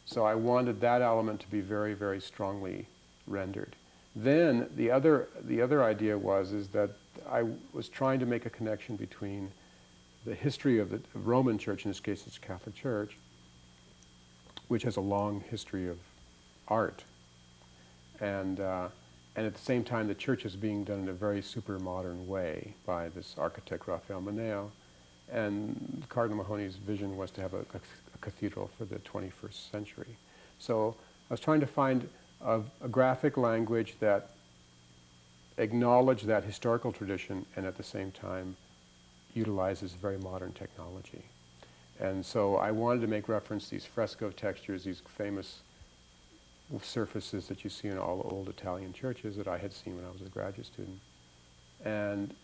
So I wanted that element to be very, very strongly rendered. Then the other idea is that I was trying to make a connection between the history of the Roman Church, in this case it's Catholic Church, which has a long history of art, and at the same time the church is being done in a very super modern way by this architect Raphael Moneo, and Cardinal Mahoney's vision was to have a cathedral for the 21st century. So I was trying to find a graphic language that acknowledged that historical tradition and at the same time utilizes very modern technology. And so I wanted to make reference to these fresco textures, these famous surfaces that you see in all the old Italian churches that I had seen when I was a graduate student, and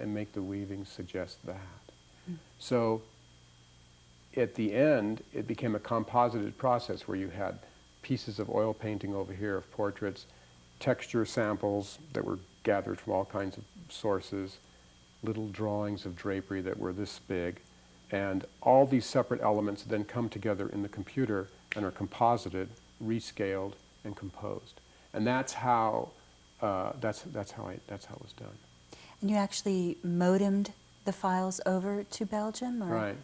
make the weaving suggest that. Mm. So at the end, it became a composited process where you had pieces of oil painting over here of portraits, texture samples that were gathered from all kinds of sources, little drawings of drapery that were this big, and all these separate elements then come together in the computer and are composited, rescaled, and composed. And that's how that's how it was done. And you actually modemed the files over to Belgium, or? Right.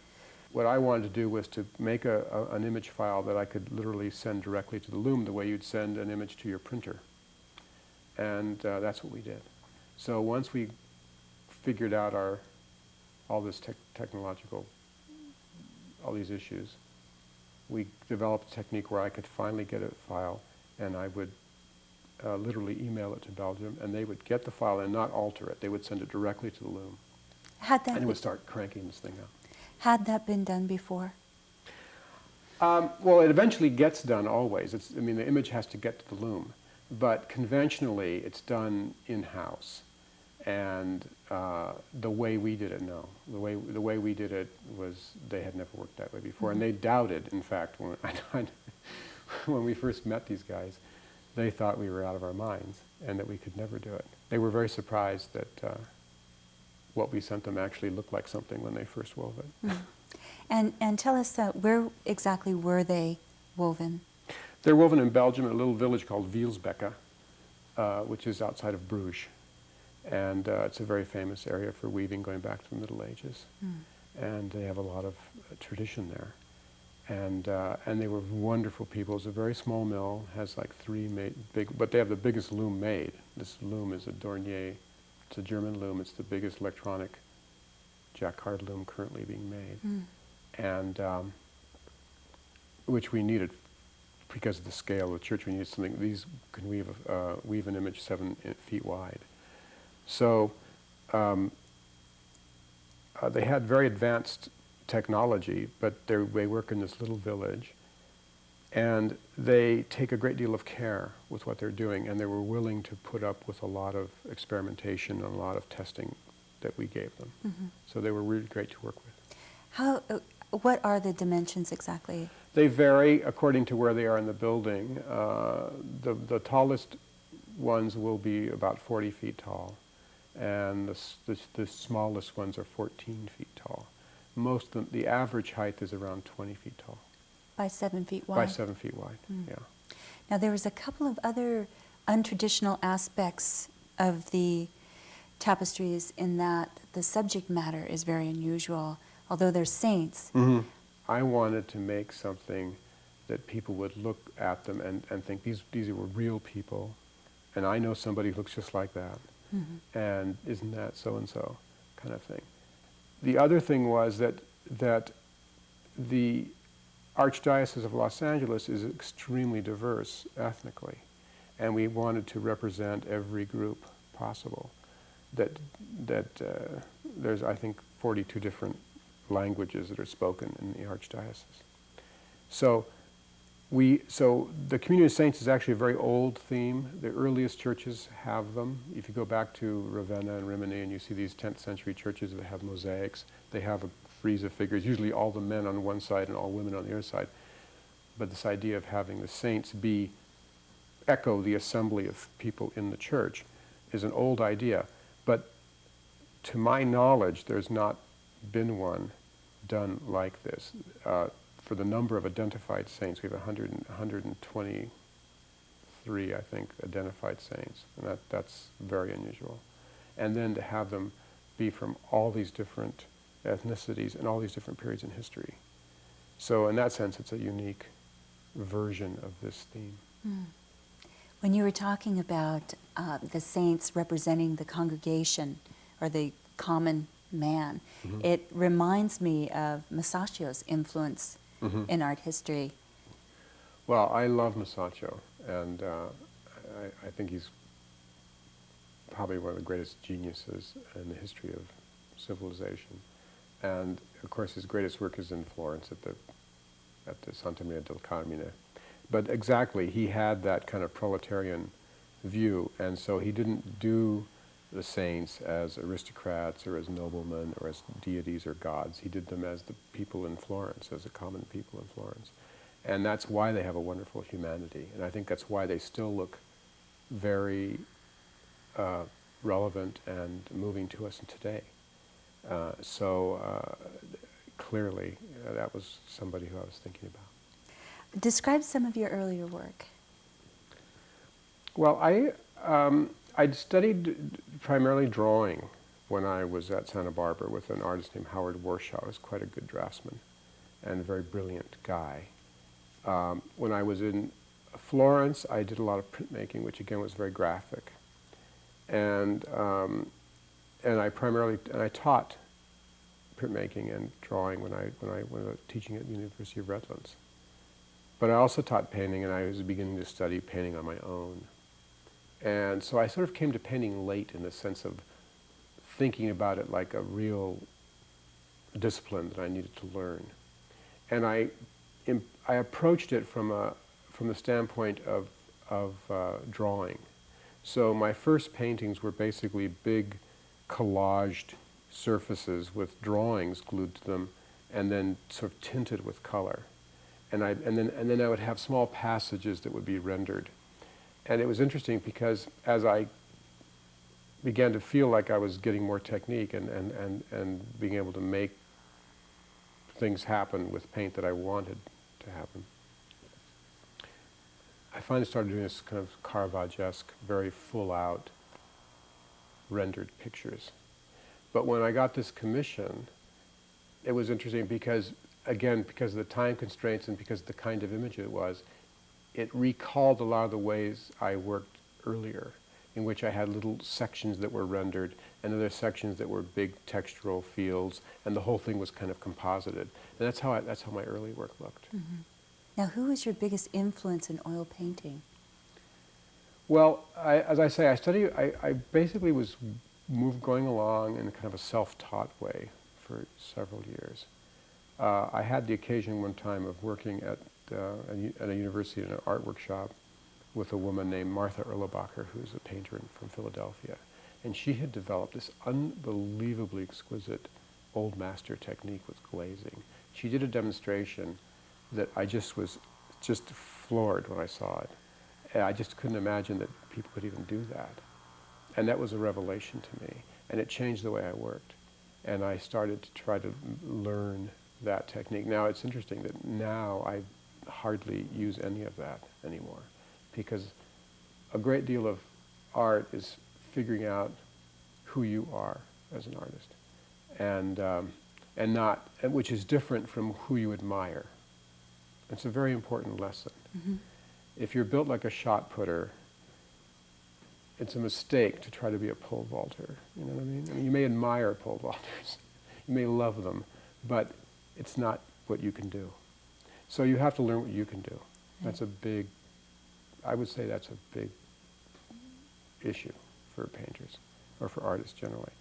What I wanted to do was to make an image file that I could literally send directly to the loom, the way you'd send an image to your printer. And that's what we did. So once we figured out all this technological, all these issues, we developed a technique where I could finally get a file, and I would literally email it to Belgium, and they would get the file and not alter it. They would send it directly to the loom. And it would start cranking this thing out. Had that been done before? Well, it eventually gets done always. I mean, the image has to get to the loom. But conventionally, it's done in-house. And the way we did it, no. The way we did it was, they had never worked that way before. Mm-hmm. And they doubted, in fact, when we first met these guys, they thought we were out of our minds and that we could never do it. They were very surprised that what we sent them actually looked like something when they first wove it. Mm. And tell us, where exactly were they woven? They're woven in Belgium in a little village called Wielsbeke, which is outside of Bruges. And it's a very famous area for weaving going back to the Middle Ages. Mm. And they have a lot of tradition there. And they were wonderful people. It's a very small mill, has like 3 big, but they have the biggest loom made. This loom is a Dornier. It's a German loom. It's the biggest electronic jacquard loom currently being made. Mm. And which we needed because of the scale of the church. We needed something. These can weave an image 7 feet wide. So they had very advanced technology, but they work in this little village, and they take a great deal of care with what they're doing, and they were willing to put up with a lot of experimentation and a lot of testing that we gave them. Mm-hmm. So they were really great to work with. What are the dimensions exactly? They vary according to where they are in the building. The tallest ones will be about 40 feet tall, and the smallest ones are 14 feet tall. Most of the average height is around 20 feet tall. By 7 feet wide? By 7 feet wide, yeah. Now there was a couple of other untraditional aspects of the tapestries in that the subject matter is very unusual, although they're saints. Mm-hmm. I wanted to make something that people would look at them and think, these were real people, and I know somebody who looks just like that, mm-hmm. and isn't that so-and-so kind of thing. The other thing was that the Archdiocese of Los Angeles is extremely diverse ethnically, and we wanted to represent every group possible. There's, I think, 42 different languages that are spoken in the Archdiocese. So the Communion of Saints is actually a very old theme. The earliest churches have them. If you go back to Ravenna and Rimini and you see these 10th century churches that have mosaics, they have a frieze of figures, usually all the men on one side and all women on the other side. But this idea of having the saints echo the assembly of people in the church is an old idea. But to my knowledge, there's not been one done like this. for the number of identified saints, we have 123, I think, identified saints, and that's very unusual. And then to have them be from all these different ethnicities and all these different periods in history. So in that sense, it's a unique version of this theme. Mm. When you were talking about the saints representing the congregation or the common man, Mm-hmm. it reminds me of Masaccio's influence Mm-hmm. in art history. Well, I love Masaccio, and I think he's probably one of the greatest geniuses in the history of civilization. And of course, his greatest work is in Florence at the Santa Maria del Carmine. But exactly, he had that kind of proletarian view, and so he didn't do the saints as aristocrats or as noblemen or as deities or gods. He did them as the people in Florence, as the common people in Florence. And that's why they have a wonderful humanity. And I think that's why they still look very relevant and moving to us today. Clearly, that was somebody who I was thinking about. Describe some of your earlier work. Well, I'd studied primarily drawing when I was at Santa Barbara with an artist named Howard Warshaw, who was quite a good draftsman and a very brilliant guy. When I was in Florence, I did a lot of printmaking, which again was very graphic. And I taught printmaking and drawing when I was teaching at the University of Redlands. But I also taught painting, and I was beginning to study painting on my own. And so I sort of came to painting late in the sense of thinking about it like a real discipline that I needed to learn. And I approached it from the standpoint of drawing. So my first paintings were basically big collaged surfaces with drawings glued to them, and then sort of tinted with color. And then I would have small passages that would be rendered. And it was interesting because as I began to feel like I was getting more technique and being able to make things happen with paint that I wanted to happen, I finally started doing this kind of Caravaggesque, very full-out rendered pictures. But when I got this commission, it was interesting because, again, because of the time constraints and because of the kind of image it was, it recalled a lot of the ways I worked earlier, in which I had little sections that were rendered and other sections that were big textural fields, and the whole thing was kind of composited. And that's how my early work looked. Mm-hmm. Now, who was your biggest influence in oil painting? Well, as I say, I basically was going along in kind of a self-taught way for several years. I had the occasion one time of working at a university in an art workshop with a woman named Martha Erlebacher, who's a painter from Philadelphia. And she had developed this unbelievably exquisite old master technique with glazing. She did a demonstration that I was just floored when I saw it. And I just couldn't imagine that people could even do that. And that was a revelation to me. And it changed the way I worked. And I started to try to learn that technique. Now it's interesting that now I hardly use any of that anymore, because a great deal of art is figuring out who you are as an artist, and which is different from who you admire. It's a very important lesson. Mm-hmm. If you're built like a shot putter, it's a mistake to try to be a pole vaulter. You know what I mean? I mean, you may admire pole vaulters, you may love them, but it's not what you can do. So you have to learn what you can do. That's I would say that's a big issue for painters, or for artists generally.